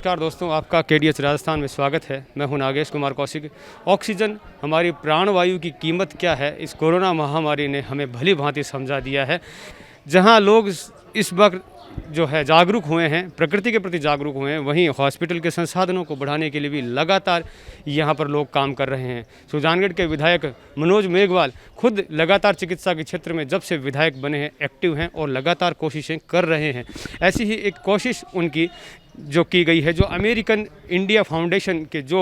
नमस्कार दोस्तों, आपका KDH राजस्थान में स्वागत है। मैं हूं नागेश कुमार कौशिक। ऑक्सीजन हमारी प्राणवायु की कीमत क्या है, इस कोरोना महामारी ने हमें भली भांति समझा दिया है। जहां लोग इस वक्त जो है जागरूक हुए हैं, प्रकृति के प्रति जागरूक हुए हैं, वहीं हॉस्पिटल के संसाधनों को बढ़ाने के लिए भी लगातार यहां पर लोग काम कर रहे हैं। सुजानगढ़ के विधायक मनोज मेघवाल खुद लगातार चिकित्सा के क्षेत्र में जब से विधायक बने हैं एक्टिव हैं और लगातार कोशिशें कर रहे हैं। ऐसी ही एक कोशिश उनकी जो की गई है, जो अमेरिकन इंडिया फाउंडेशन के जो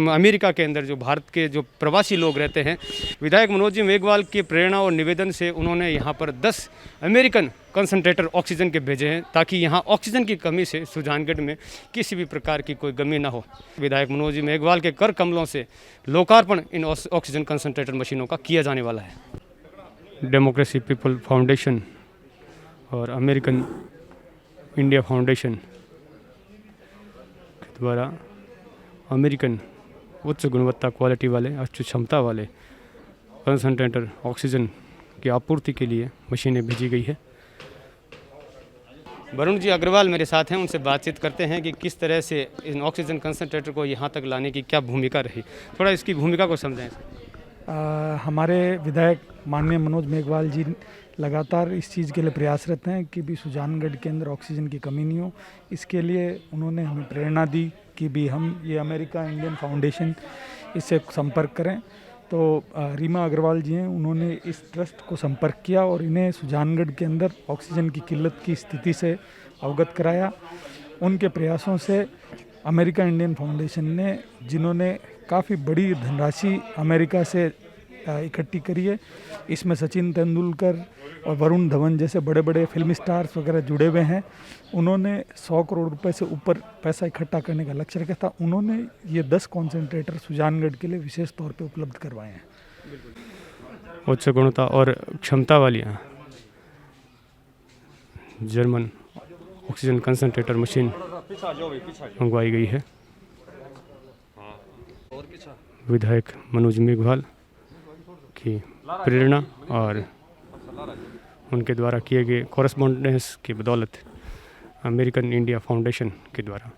अमेरिका के अंदर जो भारत के जो प्रवासी लोग रहते हैं, विधायक मनोज जी मेघवाल की प्रेरणा और निवेदन से उन्होंने यहाँ पर 10 अमेरिकन कंसंट्रेटर ऑक्सीजन के भेजे हैं, ताकि यहाँ ऑक्सीजन की कमी से सुजानगढ़ में किसी भी प्रकार की कोई कमी ना हो। विधायक मनोज जी मेघवाल के कर कमलों से लोकार्पण इन ऑक्सीजन कंसंट्रेटर मशीनों का किया जाने वाला है। डेमोक्रेसी पीपल फाउंडेशन और अमेरिकन इंडिया फाउंडेशन द्वारा अमेरिकन उच्च गुणवत्ता क्वालिटी वाले उच्च क्षमता वाले कंसंट्रेटर ऑक्सीजन की आपूर्ति के लिए मशीनें भेजी गई है। वरुण जी अग्रवाल मेरे साथ हैं, उनसे बातचीत करते हैं कि किस तरह से इन ऑक्सीजन कंसंट्रेटर को यहाँ तक लाने की क्या भूमिका रही। थोड़ा इसकी भूमिका को समझाएं। हमारे विधायक माननीय मनोज मेघवाल जी लगातार इस चीज़ के लिए प्रयासरत हैं कि भी सुजानगढ़ के अंदर ऑक्सीजन की कमी नहीं हो। इसके लिए उन्होंने हमें प्रेरणा दी कि भी हम ये अमेरिका इंडियन फाउंडेशन इससे संपर्क करें। तो रीमा अग्रवाल जी हैं, उन्होंने इस ट्रस्ट को संपर्क किया और इन्हें सुजानगढ़ के अंदर ऑक्सीजन की किल्लत की स्थिति से अवगत कराया। उनके प्रयासों से अमेरिका इंडियन फाउंडेशन ने, जिन्होंने काफ़ी बड़ी धनराशि अमेरिका से इकट्ठी करी है, इसमें सचिन तेंदुलकर और वरुण धवन जैसे बड़े बड़े फिल्म स्टार्स वगैरह जुड़े हुए हैं, उन्होंने 100 करोड़ रुपए से ऊपर पैसा इकट्ठा करने का लक्ष्य रखा था। उन्होंने ये 10 कॉन्सेंट्रेटर सुजानगढ़ के लिए विशेष तौर पे उपलब्ध करवाए हैं। उच्च गुणवत्ता और क्षमता वाली जर्मन ऑक्सीजन कंसंट्रेटर मशीन मंगवाई गई है। विधायक मनोज मेघवाल की प्रेरणा और उनके द्वारा किए गए कॉरेस्पॉन्डेंस की बदौलत अमेरिकन इंडिया फाउंडेशन के द्वारा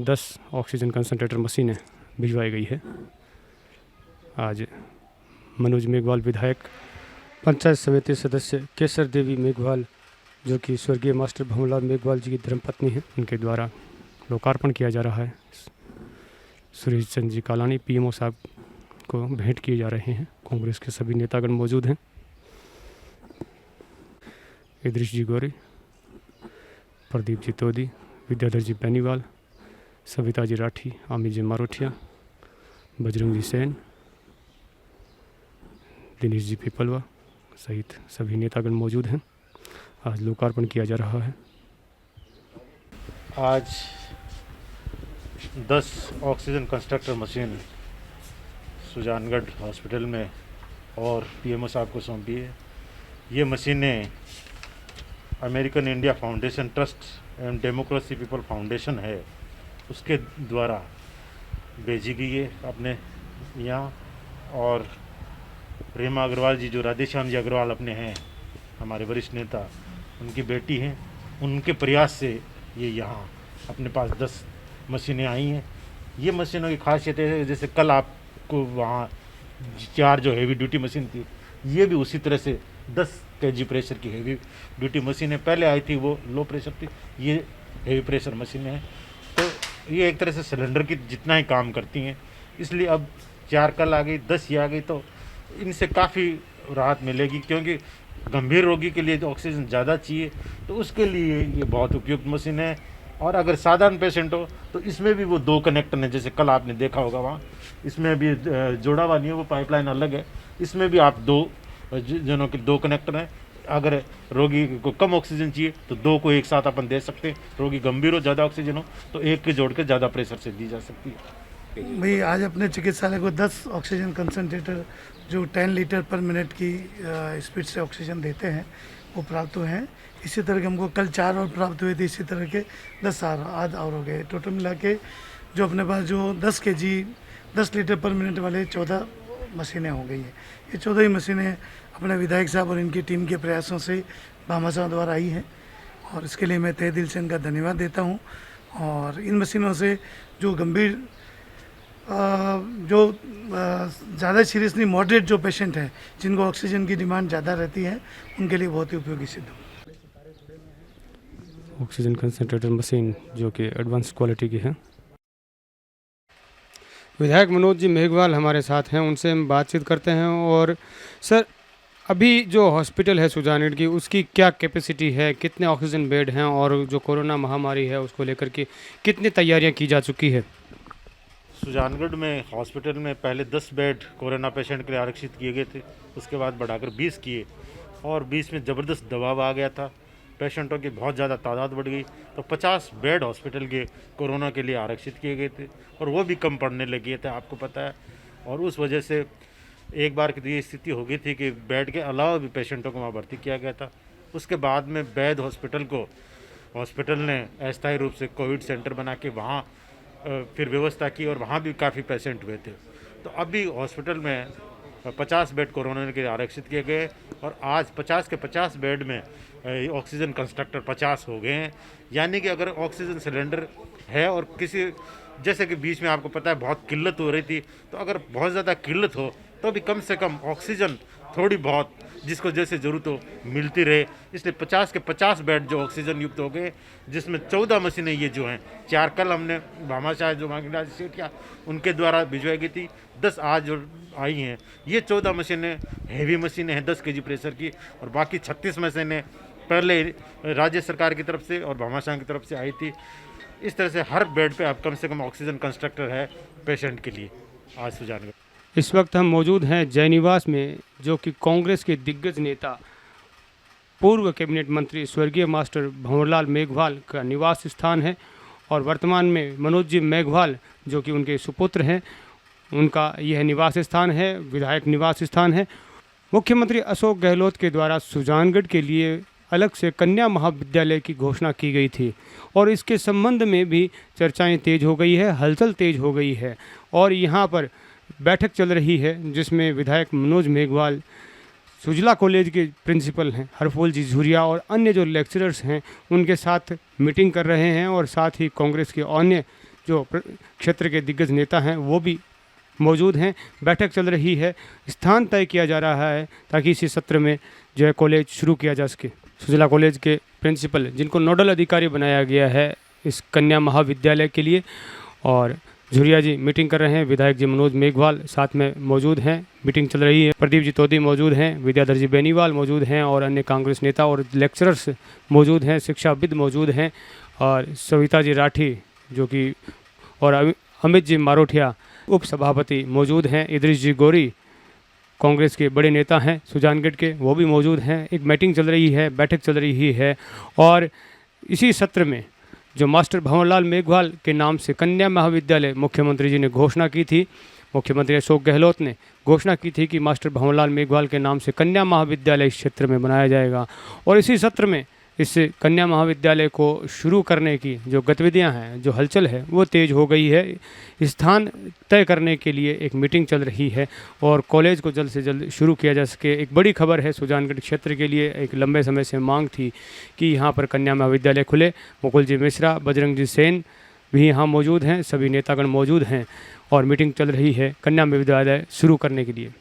10 ऑक्सीजन कंसंट्रेटर मशीनें भिजवाई गई है। आज मनोज मेघवाल विधायक, पंचायत समिति सदस्य केसर देवी मेघवाल, जो कि स्वर्गीय मास्टर भंवरलाल मेघवाल जी की धर्मपत्नी हैं, उनके द्वारा लोकार्पण किया जा रहा है। सुरेश चंद जी कालानी PMO साहब को भेंट किए जा रहे हैं। कांग्रेस के सभी नेतागण मौजूद हैं। इद्रिस जी गौरी, प्रदीप जी तोदी, विद्याधर जी बेनीवाल, सविता जी राठी, आमिर जी मारोठिया, बजरंग जी सेन, दिनेश जी पीपलवा सहित सभी नेतागण मौजूद हैं। आज लोकार्पण किया जा रहा है। आज 10 oxygen constructor machine Sujangarh hospital में और PMO साहब को सौंपी है। ये मशीनें अमेरिकन इंडिया फाउंडेशन ट्रस्ट एवं डेमोक्रेसी पीपल फाउंडेशन है, उसके द्वारा भेजी गई है अपने यहाँ। और रीमा अग्रवाल जी, जो राधेश्याम जी अग्रवाल अपने हैं, हमारे वरिष्ठ नेता, उनकी बेटी हैं, उनके प्रयास से ये यहाँ अपने पास 10 मशीनें आई हैं। ये मशीनों की खासियत है, जैसे कल आपको वहाँ 4 जो हैवी ड्यूटी मशीन थी, ये भी उसी तरह से 10 kg प्रेशर की हैवी ड्यूटी मशीनें पहले आई थी, वो लो प्रेशर थी, ये हैवी प्रेशर मशीनें हैं। तो ये एक तरह से सिलेंडर की जितना ही काम करती हैं। इसलिए अब 4 कल आ गई, 10 ये आ गई, तो इनसे काफ़ी राहत मिलेगी, क्योंकि गंभीर रोगी के लिए तो ऑक्सीजन ज़्यादा चाहिए, तो उसके लिए ये बहुत उपयुक्त मशीन है। और अगर साधारण पेशेंट हो तो इसमें भी वो 2 कनेक्टर हैं, जैसे कल आपने देखा होगा वहाँ, इसमें भी जोड़ा हुआ नहीं है, वो पाइपलाइन अलग है। इसमें भी आप 2 जनों के 2 कनेक्टर हैं। अगर रोगी को कम ऑक्सीजन चाहिए तो 2 को एक साथ अपन दे सकते हैं। रोगी गंभीर हो, ज़्यादा ऑक्सीजन हो तो 1 के जोड़ के ज़्यादा प्रेशर से दी जा सकती है। भाई आज अपने चिकित्सालय को 10 ऑक्सीजन कंसंट्रेटर जो 10 लीटर पर मिनट की स्पीड से ऑक्सीजन देते हैं वो प्राप्त हुए हैं। इसी तरह के हमको कल 4 और प्राप्त हुए थे, इसी तरह के 10 आज और हो गए। टोटल मिला के जो अपने पास जो 10 kg 10 लीटर पर मिनट वाले 14 मशीनें हो गई हैं। ये 14 ही मशीनें अपने विधायक साहब और इनकी टीम के प्रयासों से भामाशाह द्वारा आई हैं और इसके लिए मैं तहे दिल से इनका धन्यवाद देता हूँ। और इन मशीनों से जो गंभीर जो ज़्यादा सीरियस नहीं मॉडरेट जो पेशेंट हैं जिनको ऑक्सीजन की डिमांड ज़्यादा रहती है उनके लिए बहुत ही उपयोगी सिद्ध हो। ऑक्सीजन कंसंट्रेटर मशीन जो कि एडवांस क्वालिटी की है। विधायक मनोज जी मेघवाल हमारे साथ हैं, उनसे हम बातचीत करते हैं। और सर, अभी जो हॉस्पिटल है सुजानगढ़ की, उसकी क्या कैपेसिटी है, कितने ऑक्सीजन बेड हैं और जो कोरोना महामारी है उसको लेकर के कितनी तैयारियां की जा चुकी है? सुजानगढ़ में हॉस्पिटल में पहले 10 बेड कोरोना पेशेंट के लिए आरक्षित किए गए थे, उसके बाद बढ़ाकर 20 किए और 20 में ज़बरदस्त दबाव आ गया था, पेशेंटों की बहुत ज़्यादा तादाद बढ़ गई तो 50 बेड हॉस्पिटल के कोरोना के लिए आरक्षित किए गए थे और वो भी कम पड़ने लगे थे, आपको पता है। और उस वजह से एक बार की ये स्थिति हो गई थी कि बेड के अलावा भी पेशेंटों को वहाँ भर्ती किया गया था। उसके बाद में वैद हॉस्पिटल को हॉस्पिटल ने अस्थायी रूप से कोविड सेंटर बना के वहाँ फिर व्यवस्था की और वहाँ भी काफ़ी पेशेंट हुए थे। तो अभी हॉस्पिटल में 50 बेड कोरोना के आरक्षित किए गए और आज 50 के 50 बेड में ऑक्सीजन कंस्ट्रक्टर 50 हो गए हैं। यानी कि अगर ऑक्सीजन सिलेंडर है और किसी जैसे कि बीच में आपको पता है बहुत किल्लत हो रही थी, तो अगर बहुत ज़्यादा किल्लत हो तो भी कम से कम ऑक्सीजन थोड़ी बहुत जिसको जैसे ज़रूरत हो मिलती रहे, इसलिए 50 के 50 बेड जो ऑक्सीजन युक्त हो गए, जिसमें 14 मशीनें ये जो हैं, 4 कल हमने भामाशाह जो मांगीराज से किया उनके द्वारा भिजवाई गई थी, 10 आज जो आई हैं। ये 14 मशीनें हैवी मशीनें हैं 10 kg प्रेशर की और बाकी 36 मशीनें पहले राज्य सरकार की तरफ से और भामाशाह की तरफ से आई थी। इस तरह से हर बेड पे अब कम से कम ऑक्सीजन कंस्ट्रक्टर है पेशेंट के लिए आज सुजानगढ़। इस वक्त हम मौजूद हैं जय निवास में, जो कि कांग्रेस के दिग्गज नेता पूर्व कैबिनेट मंत्री स्वर्गीय मास्टर भंवरलाल मेघवाल का निवास स्थान है। और वर्तमान में मनोज जी मेघवाल जो कि उनके सुपुत्र हैं, उनका यह निवास स्थान है, विधायक निवास स्थान है। मुख्यमंत्री अशोक गहलोत के द्वारा सुजानगढ़ के लिए अलग से कन्या महाविद्यालय की घोषणा की गई थी और इसके संबंध में भी चर्चाएं तेज हो गई है, हलचल तेज हो गई है। और यहाँ पर बैठक चल रही है जिसमें विधायक मनोज मेघवाल, सुजला कॉलेज के प्रिंसिपल हैं हरफोल जी झुरिया और अन्य जो लेक्चरर्स हैं उनके साथ मीटिंग कर रहे हैं और साथ ही कांग्रेस के अन्य जो क्षेत्र के दिग्गज नेता हैं वो भी मौजूद हैं। बैठक चल रही है, स्थान तय किया जा रहा है ताकि इसी सत्र में जो है कॉलेज शुरू किया जा सके। सुजला कॉलेज के प्रिंसिपल जिनको नोडल अधिकारी बनाया गया है इस कन्या महाविद्यालय के लिए, और झुरिया जी मीटिंग कर रहे हैं, विधायक जी मनोज मेघवाल साथ में मौजूद हैं, मीटिंग चल रही है। प्रदीप जी तोदी मौजूद हैं, विद्याधर जी बेनीवाल मौजूद हैं और अन्य कांग्रेस नेता और लेक्चरर्स मौजूद हैं, शिक्षाविद मौजूद हैं और सविता जी राठी जो कि और अमित जी मारोठिया उप सभापति मौजूद हैं, इदरीस जी गोरी कांग्रेस के बड़े नेता हैं सुजानगढ़ के, वो भी मौजूद हैं। एक मीटिंग चल रही है, बैठक चल रही है और इसी सत्र में जो मास्टर भंवरलाल मेघवाल के नाम से कन्या महाविद्यालय मुख्यमंत्री जी ने घोषणा की थी, मुख्यमंत्री अशोक गहलोत ने घोषणा की थी कि मास्टर भंवरलाल मेघवाल के नाम से कन्या महाविद्यालय इस क्षेत्र में बनाया जाएगा। और इसी सत्र में इस कन्या महाविद्यालय को शुरू करने की जो गतिविधियां हैं, जो हलचल है वो तेज़ हो गई है। स्थान तय करने के लिए एक मीटिंग चल रही है और कॉलेज को जल्द से जल्द शुरू किया जा सके। एक बड़ी खबर है सुजानगढ़ क्षेत्र के लिए, एक लंबे समय से मांग थी कि यहाँ पर कन्या महाविद्यालय खुले। मुकुल जी मिश्रा, बजरंग जी सेन भी यहाँ मौजूद हैं, सभी नेतागण मौजूद हैं और मीटिंग चल रही है कन्या महाविद्यालय शुरू करने के लिए।